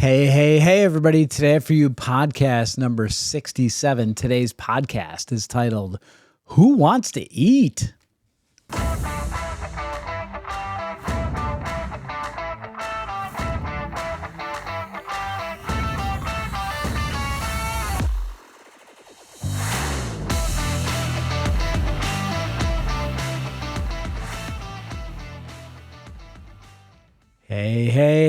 Hey, everybody. Today for you, podcast number 67. Today's podcast is titled, Who Wants to Eat?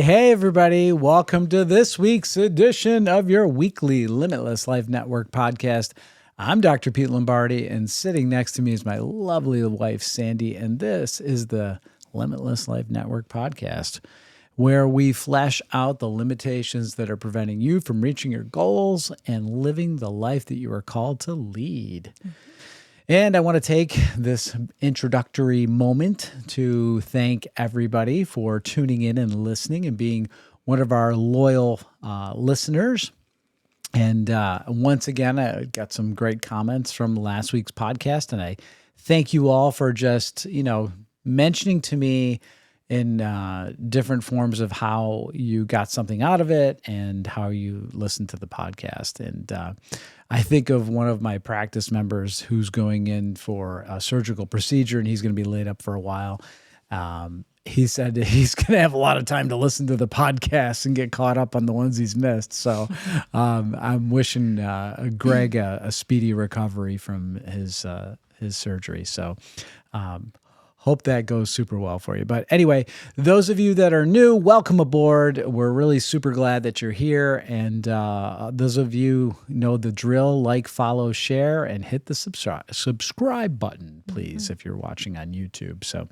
Hey, everybody. Welcome to this week's edition of your weekly Limitless Life Network podcast. I'm Dr. Pete Lombardi, and sitting next to me is my lovely wife, Sandy, and this is the Limitless Life Network podcast, where we flesh out the limitations that are preventing you from reaching your goals and living the life that you are called to lead. And I want to take this introductory moment to thank everybody for tuning in and listening and being one of our loyal listeners. And once again, I got some great comments from last week's podcast, and I thank you all for just, mentioning to me in different forms of how you got something out of it and how you listened to the podcast. And I think of one of my practice members who's going in for a surgical procedure, and he's going to be laid up for a while. He said that he's going to have a lot of time to listen to the podcast and get caught up on the ones he's missed. So I'm wishing Greg a speedy recovery from his surgery. So hope that goes super well for you. But anyway, those of you that are new, welcome aboard. We're really super glad that you're here. And those of you know the drill, like, follow, share, and hit the subscribe button, please, if you're watching on YouTube. So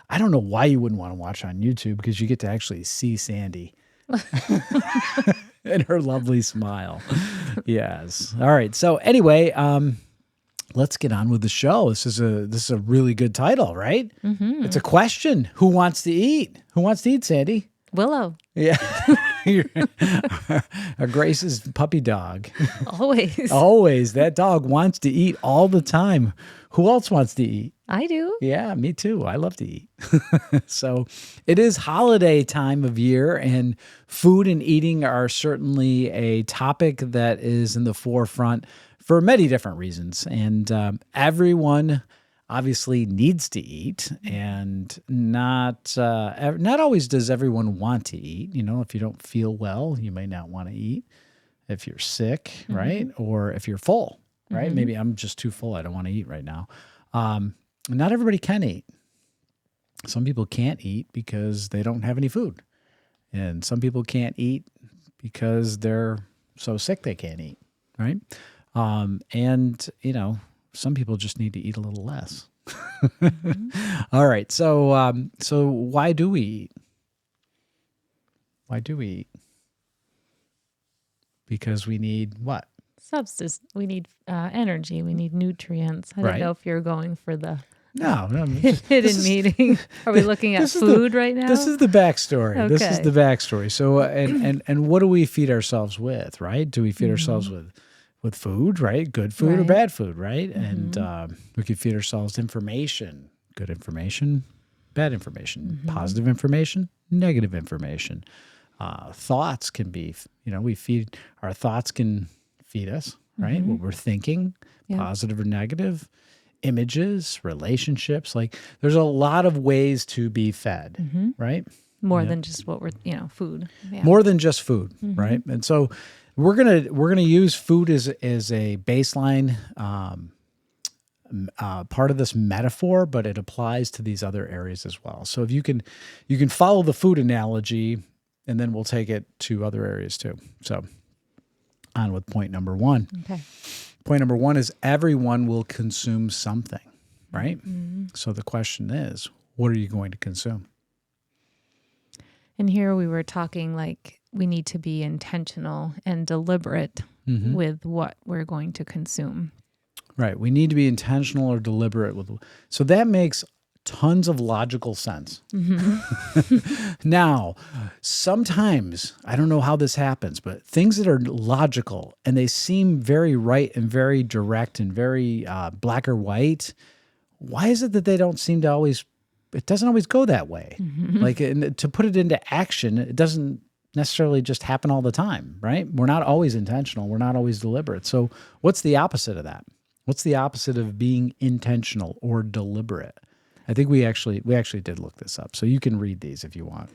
I don't know why you wouldn't want to watch on YouTube, because you get to actually see Sandy and her lovely smile. Yes. All right. So anyway, let's get on with the show. This is a really good title, right? Mm-hmm. It's a question. Who wants to eat? Who wants to eat, Sandy? Willow. Yeah. Our Grace's puppy dog. Always. Always. That dog wants to eat all the time. Who else wants to eat? I do. Yeah, me too. I love to eat. So it is holiday time of year, and food and eating are certainly a topic that is in the forefront for many different reasons. And everyone obviously needs to eat, and not always does everyone want to eat. If you don't feel well, you may not want to eat. If you're sick, mm-hmm. right? Or if you're full, right? Mm-hmm. Maybe I'm just too full. I don't want to eat right now. Not everybody can eat. Some people can't eat because they don't have any food. And some people can't eat because they're so sick they can't eat, right? And some people just need to eat a little less. Mm-hmm. All right. So why do we eat? Why do we eat? Because we need what? Substance. We need energy. We need nutrients. I don't know if you're going for the hidden meaning. Are we looking at food right now? This is the backstory. Okay. This is the backstory. So, and what do we feed ourselves with, right? Do we feed ourselves with food, right? Good food or bad food, right? Mm-hmm. And we could feed ourselves information, good information, bad information, positive information, negative information. Thoughts can be, our thoughts can feed us, right? What we're thinking, positive or negative, images, relationships. Like, there's a lot of ways to be fed, right? More than just what we're, food. Yeah. More than just food, right? And so we're gonna use food as a baseline part of this metaphor, but it applies to these other areas as well. So if you can follow the food analogy, and then we'll take it to other areas too. So on with point number one. Okay. Point number one is everyone will consume something, right? Mm-hmm. So the question is, what are you going to consume? And here we were talking like we need to be intentional and deliberate with what we're going to consume. Right. We need to be intentional or deliberate with. So that makes tons of logical sense. Mm-hmm. Now, sometimes, I don't know how this happens, but things that are logical and they seem very right and very direct and very black or white, why is it that they don't seem to always, it doesn't always go that way? Mm-hmm. Like, to put it into action, it doesn't necessarily just happen all the time, right? We're not always intentional. We're not always deliberate. So what's the opposite of that? What's the opposite of being intentional or deliberate? I think we actually did look this up. So you can read these if you want.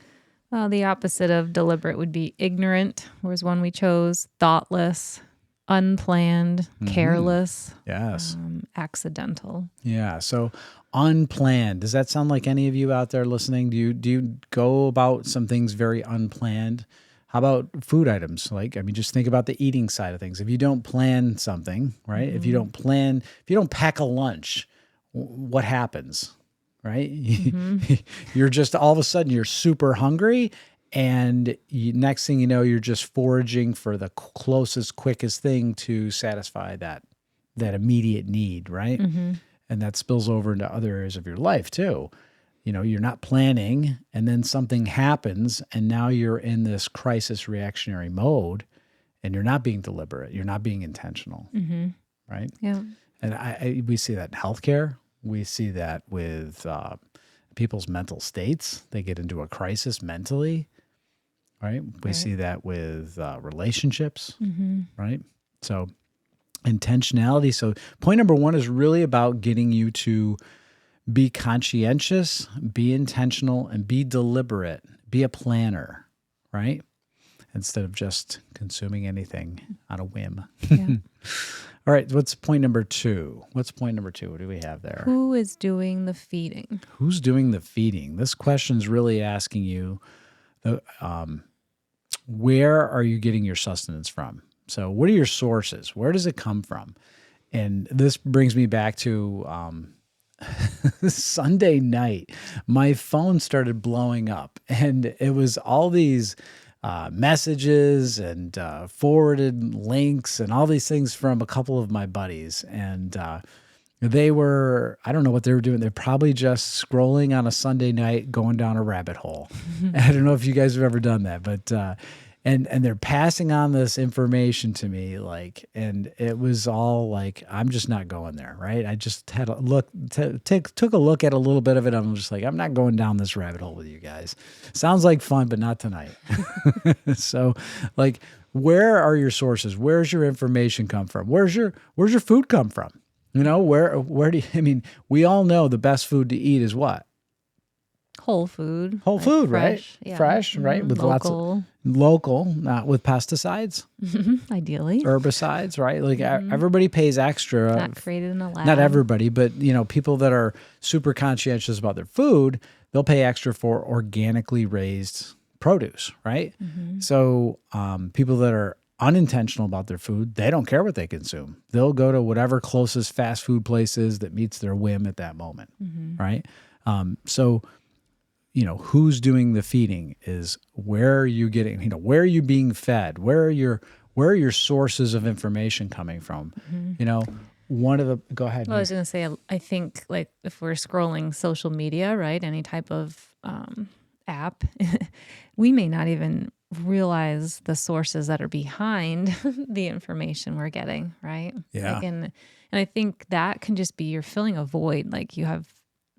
Well, the opposite of deliberate would be ignorant, was one we chose, thoughtless, unplanned, careless, yes, accidental. Yeah. So unplanned. Does that sound like any of you out there listening? Do you go about some things very unplanned? How about food items? Just think about the eating side of things. If you don't plan something, right? If you don't pack a lunch, what happens, right? You're just all of a sudden you're super hungry, and next thing you know, you're just foraging for the closest, quickest thing to satisfy that immediate need, right? And that spills over into other areas of your life too. You're not planning, and then something happens, and now you're in this crisis reactionary mode, and you're not being deliberate. You're not being intentional, right? Yeah. And we see that in healthcare. We see that with people's mental states. They get into a crisis mentally, right? We see that with relationships, right? So intentionality. So point number 1 is really about getting you to be conscientious, be intentional, and be deliberate. Be a planner, right? Instead of just consuming anything on a whim. Yeah. All right, what's point number 2? What do we have there? Who is doing the feeding? Who's doing the feeding? This question's really asking you, where are you getting your sustenance from? So what are your sources? Where does it come from? And this brings me back to Sunday night. My phone started blowing up, and it was all these messages and forwarded links and all these things from a couple of my buddies. And they were, I don't know what they were doing. They're probably just scrolling on a Sunday night, going down a rabbit hole. I don't know if you guys have ever done that, but and they're passing on this information to me, and it was all like, I'm just not going there, right? I just had a look, took a look at a little bit of it. I'm just like, I'm not going down this rabbit hole with you guys. Sounds like fun, but not tonight. So, where are your sources? Where's your information come from? Where's your food come from? Where do you, we all know the best food to eat is what? Whole food. Whole food, fresh, right? Yeah. Fresh, right? With local, not with pesticides. Ideally. Herbicides, right? Everybody pays extra. Not created in a lab. Not everybody, but people that are super conscientious about their food, they'll pay extra for organically raised produce, right? So people that are unintentional about their food, they don't care what they consume. They'll go to whatever closest fast food place is that meets their whim at that moment, right? So who's doing the feeding is where are you getting, where are you being fed? Where are your sources of information coming from? Go ahead. Well, I was going to say, I think if we're scrolling social media, right, any type of app, we may not even realize the sources that are behind the information we're getting, right? Yeah. And I think that can just be, you're filling a void. You have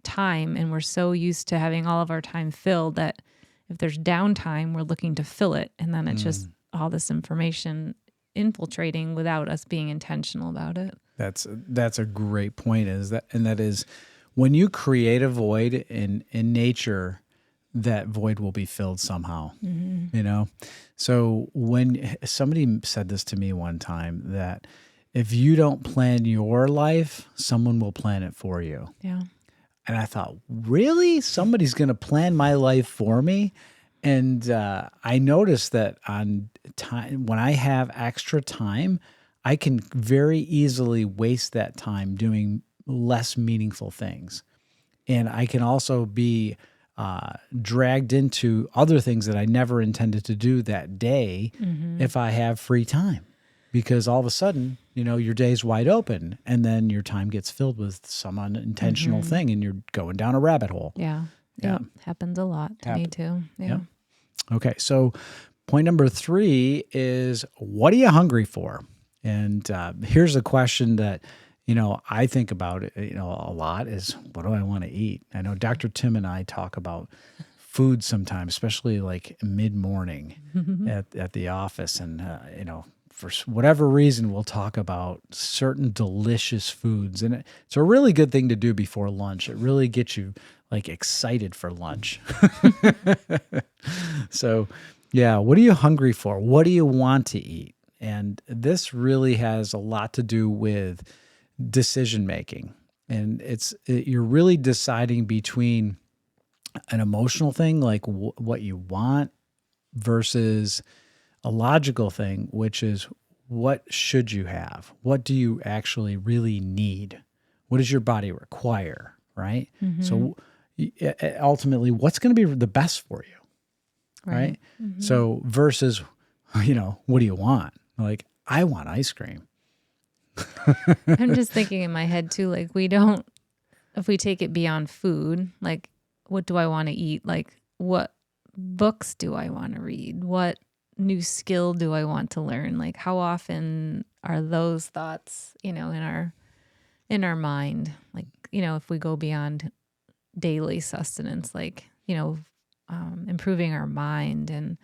time, and we're so used to having all of our time filled that if there's downtime, we're looking to fill it, and then it's just all this information infiltrating without us being intentional about it. That's a great point. That is when you create a void in nature, that void will be filled somehow. So when somebody said this to me one time, that if you don't plan your life, someone will plan it for you. Yeah. And I thought, really? Somebody's going to plan my life for me? And I noticed that on time, when I have extra time, I can very easily waste that time doing less meaningful things. And I can also be dragged into other things that I never intended to do that day if I have free time. Because all of a sudden, your day's wide open, and then your time gets filled with some unintentional thing, and you're going down a rabbit hole. Yeah. Happens a lot to me too. Yeah. Okay. So point number 3 is, what are you hungry for? And here's a question that, I think about, a lot is, what do I want to eat? I know Dr. Tim and I talk about food sometimes, especially like mid-morning at the office. And, for whatever reason, we'll talk about certain delicious foods. And it's a really good thing to do before lunch. It really gets you like excited for lunch. So, yeah, what are you hungry for? What do you want to eat? And this really has a lot to do with decision making. And you're really deciding between an emotional thing, like what you want, versus a logical thing, which is what should you have? What do you actually really need? What does your body require, right? So ultimately, what's going to be the best for you, right? So versus, what do you want? Like, I want ice cream. I'm just thinking in my head too, like if we take it beyond food, like what do I want to eat? Like what books do I want to read? What new skill do I want to learn? Like how often are those thoughts, in our mind? Like, if we go beyond daily sustenance, like, improving our mind and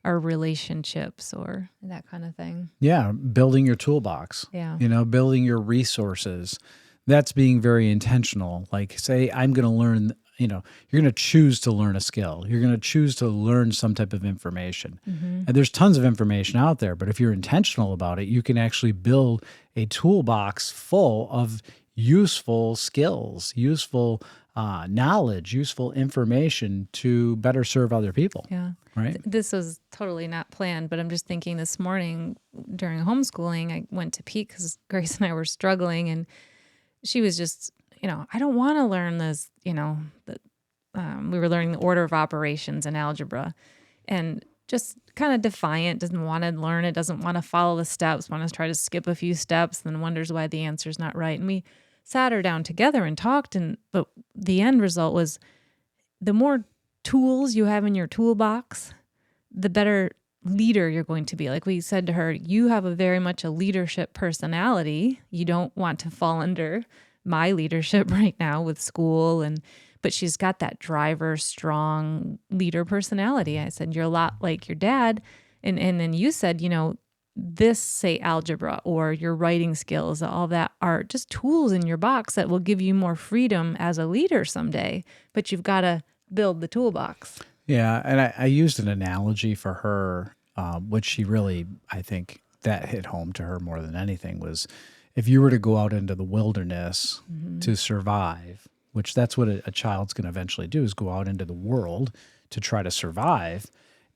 our relationships or that kind of thing. Yeah, building your toolbox. Yeah. Building your resources. That's being very intentional. Like, say, I'm going to learn, you're going to choose to learn a skill. You're going to choose to learn some type of information. And there's tons of information out there, but if you're intentional about it, you can actually build a toolbox full of useful skills, useful knowledge, useful information to better serve other people. Yeah. Right. This was totally not planned, but I'm just thinking this morning during homeschooling, I went to Pete because Grace and I were struggling, and she was just, I don't want to learn this, we were learning the order of operations in algebra, and just kind of defiant, doesn't want to learn it, doesn't want to follow the steps, wants to try to skip a few steps, then wonders why the answer's not right. And we sat her down together and talked, but the end result was the more tools you have in your toolbox, the better leader you're going to be. Like we said to her, you have very much a leadership personality. You don't want to fall under my leadership right now with school, but she's got that driver, strong leader personality. I said, you're a lot like your dad. And then you said, this, say algebra or your writing skills, all that are just tools in your box that will give you more freedom as a leader someday, but you've got to build the toolbox. Yeah, and I used an analogy for her, which she really, I think that hit home to her more than anything, was if you were to go out into the wilderness to survive, which that's what a child's going to eventually do, is go out into the world to try to survive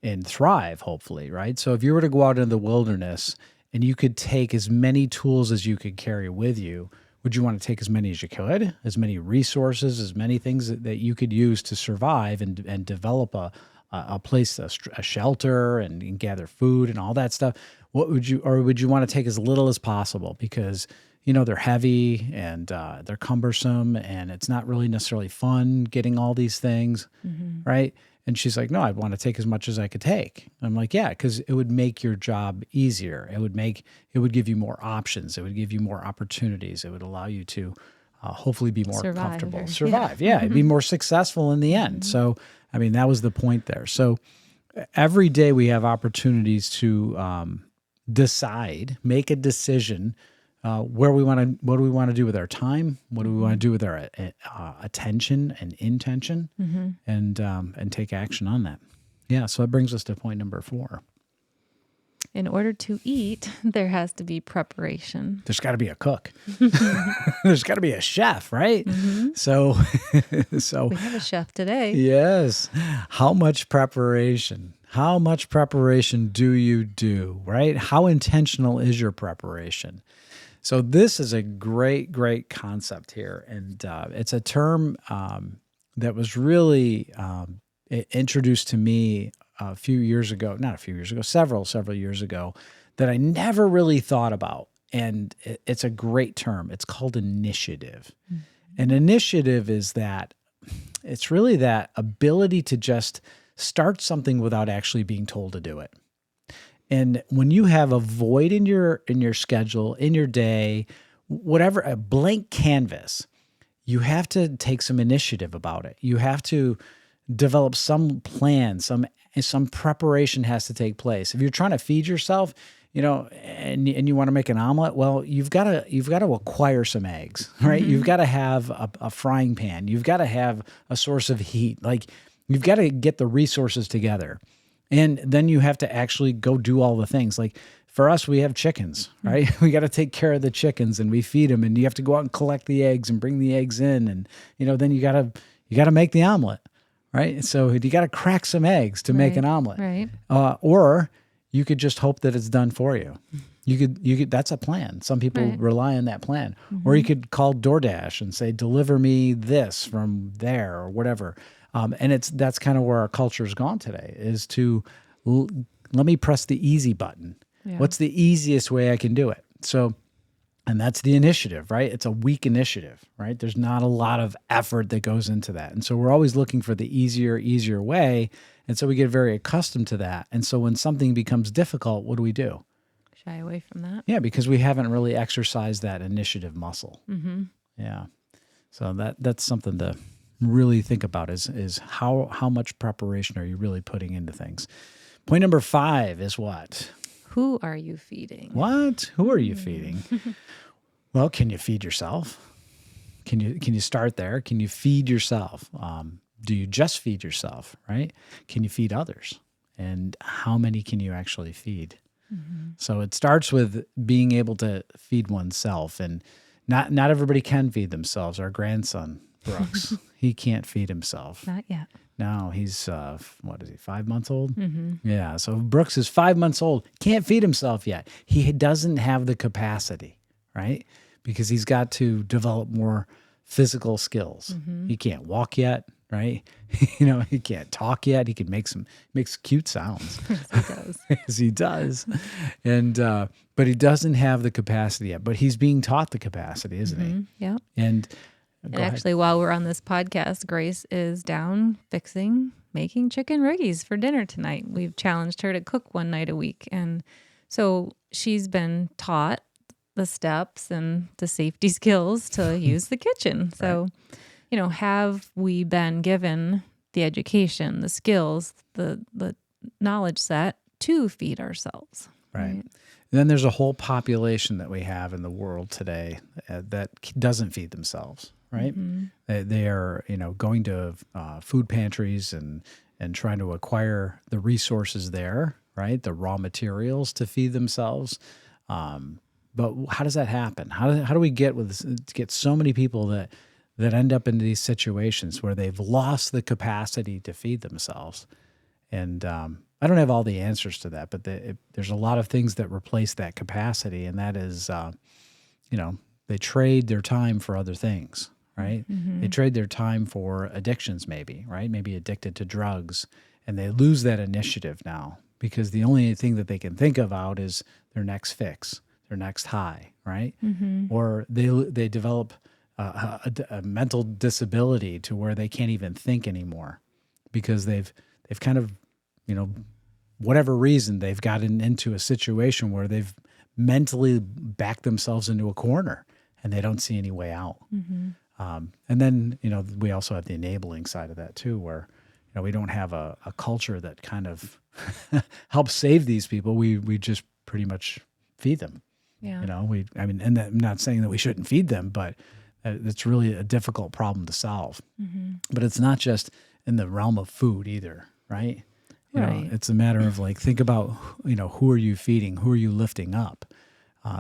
and thrive, hopefully, right? So if you were to go out into the wilderness and you could take as many tools as you could carry with you, would you want to take as many as you could, as many resources, as many things that you could use to survive and develop a place, a shelter, and gather food and all that stuff? What would you want to take as little as possible? Because, they're heavy and they're cumbersome and it's not really necessarily fun getting all these things, right? And she's like, no, I'd want to take as much as I could take. I'm like, yeah, because it would make your job easier. It would give you more options. It would give you more opportunities. It would allow you to hopefully be more comfortable. Survive. Yeah. Be more successful in the end. So, that was the point there. So every day we have opportunities to decide, make a decision, what do we want to do with our time? What do we want to do with our attention and intention, and take action on that? Yeah. So that brings us to point number 4. In order to eat, there has to be preparation. There's got to be a cook. There's got to be a chef, right? So we have a chef today. Yes. How much preparation? How much preparation do you do, right? How intentional is your preparation? So this is a great, great concept here. And it's a term that was really introduced to me several years ago, that I never really thought about. And it's a great term. It's called initiative. An initiative is that it's really that ability to just start something without actually being told to do it. And when you have a void in your schedule, in your day, whatever, a blank canvas, you have to take some initiative about it. You have to develop some plan, some preparation has to take place. If you're trying to feed yourself, and you want to make an omelet, well, you've got to acquire some eggs, right? You've got to have a frying pan. You've got to have a source of heat. Like, you've got to get the resources together. And then you have to actually go do all the things. Like, for us, we have chickens, right? We got to take care of the chickens, and we feed them, and you have to go out and collect the eggs and bring the eggs in. And, then you got to make the omelet, right? So you got to crack some eggs to make an omelet. Right. Or you could just hope that it's done for you. You could, that's a plan. Some people rely on that plan. Or you could call DoorDash and say, deliver me this from there or whatever. And that's kind of where our culture's gone today, is to let me press the easy button. Yeah. What's the easiest way I can do it? So, and that's the initiative, right? It's a weak initiative, right? There's not a lot of effort that goes into that. And so we're always looking for the easier way. And so we get very accustomed to that. And so when something becomes difficult, what do? Shy away from that. Yeah, because we haven't really exercised that initiative muscle. Mm-hmm. Yeah. So that's something to really think about is how much preparation are you really putting into things? Point number 5 is what? Who are you feeding? What? Who are you feeding? Well, can you feed yourself? Can you start there? Can you feed yourself? Do you just feed yourself, right? Can you feed others? And how many can you actually feed? Mm-hmm. So it starts with being able to feed oneself. And not everybody can feed themselves. Our grandson, Brooks, he can't feed himself. Not yet. No, he's, 5 months old? Mm-hmm. Yeah, so Brooks is 5 months old, can't feed himself yet. He doesn't have the capacity, right? Because he's got to develop more physical skills. Mm-hmm. He can't walk yet, right? He can't talk yet. He can makes cute sounds. Yes, he does. Yes, he does. And, but he doesn't have the capacity yet. But he's being taught the capacity, isn't he? Yeah. And actually, while we're on this podcast, Grace is down making chicken riggies for dinner tonight. We've challenged her to cook one night a week. And so she's been taught the steps and the safety skills to use the kitchen. So, have we been given the education, the skills, the knowledge set to feed ourselves? Right. And then there's a whole population that we have in the world today that doesn't feed themselves. Right. Mm-hmm. They are, going to food pantries and trying to acquire the resources there, right? The raw materials to feed themselves. But how does that happen? How do we get so many people that end up in these situations where they've lost the capacity to feed themselves? And I don't have all the answers to that, but there's a lot of things that replace that capacity, and that is, they trade their time for other things. Right? Mm-hmm. They trade their time for addictions, maybe, right? Maybe addicted to drugs, and they lose that initiative now because the only thing that they can think about is their next fix, their next high, right? Mm-hmm. Or they develop a mental disability to where they can't even think anymore because they've kind of, whatever reason, they've gotten into a situation where they've mentally backed themselves into a corner and they don't see any way out. Mm-hmm. And then, we also have the enabling side of that too, where, we don't have a culture that kind of helps save these people. We just pretty much feed them. Yeah. And I'm not saying that we shouldn't feed them, but it's really a difficult problem to solve. Mm-hmm. But it's not just in the realm of food either, right? It's a matter of think about, who are you feeding? Who are you lifting up?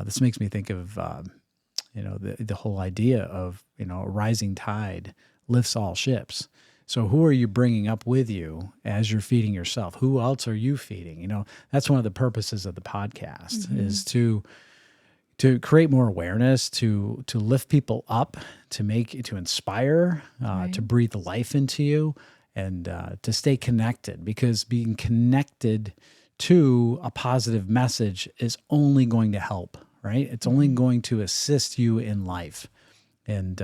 This makes me think of, the whole idea of, a rising tide lifts all ships. So who are you bringing up with you as you're feeding yourself? Who else are you feeding? That's one of the purposes of the podcast is to create more awareness, to lift people up, to inspire, to breathe life into you, and to stay connected, because being connected to a positive message is only going to help. Right? It's only going to assist you in life. And,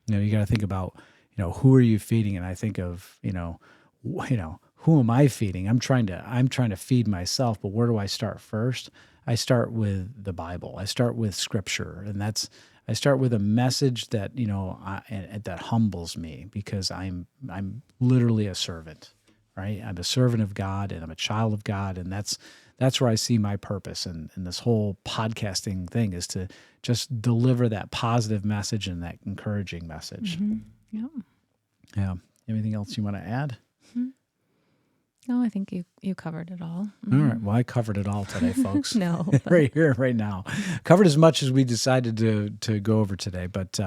you got to think about, who are you feeding? And I think of, who am I feeding? I'm trying to feed myself, but where do I start first? I start with the Bible. I start with Scripture, and that's I start with a message that, that humbles me, because I'm literally a servant, right? I'm a servant of God, and I'm a child of God. And that's where I see my purpose. And this whole podcasting thing is to just deliver that positive message and that encouraging message. Yeah. Yeah. Anything else you want to add? No, I think you covered it all. All right. Well, I covered it all today, folks. No. Right here, right now. Covered as much as we decided to go over today. But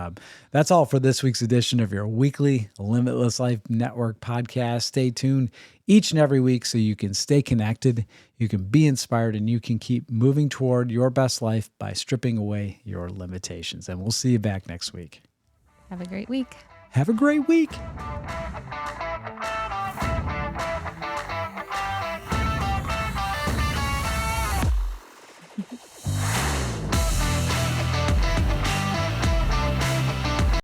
that's all for this week's edition of your weekly Limitless Life Network podcast. Stay tuned each and every week so you can stay connected, you can be inspired, and you can keep moving toward your best life by stripping away your limitations. And we'll see you back next week. Have a great week. Have a great week.